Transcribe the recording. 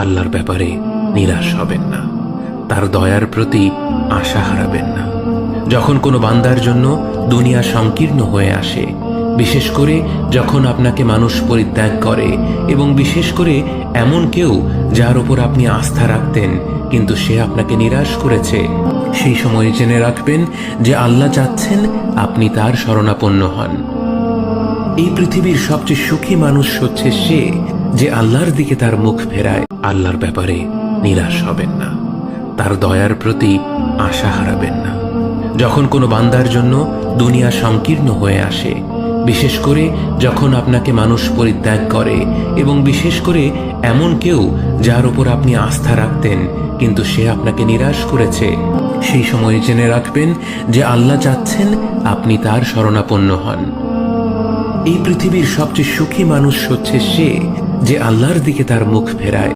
আল্লাহর ব্যাপারে নিরাশ হবেন না, তার দয়ার প্রতি আশা হারাবেন না। যখন কোনো বান্দার জন্য দুনিয়া সংকীর্ণ হয়ে আসে, বিশেষ করে যখন আপনাকে মানুষ পরিত্যাগ করে, এবং বিশেষ করে এমন কেউ যার উপর আপনি আস্থা রাখতেন কিন্তু সে আপনাকে নিরাশ করেছে, সেই সময় জেনে রাখবেন যে আল্লাহ চাচ্ছেন আপনি তার শরণাপন্ন হন। এই পৃথিবীর সবচেয়ে সুখী মানুষ হচ্ছে সে যে আল্লাহর দিকে তার মুখ ফেরায়। আল্লাহর ব্যাপারে নিরাশ হবেন না, তার দয়ার প্রতি আশা হারাবেন না। যখন কোনো বান্দার জন্য দুনিয়া সংকীর্ণ হয়ে আসে, বিশেষ করে যখন আপনাকে মানুষ পরিত্যাগ করে, এবং বিশেষ করে এমন কেউ যার উপর আপনি আস্থা রাখতেন কিন্তু সে আপনাকে নিরাশ করেছে, সেই সময় জেনে রাখবেন যে আল্লাহ চাচ্ছেন আপনি তার শরণাপন্ন হন। এই পৃথিবীর সবচেয়ে সুখী মানুষ হচ্ছে সে যে আল্লাহর দিকে তার মুখ ফেরায়।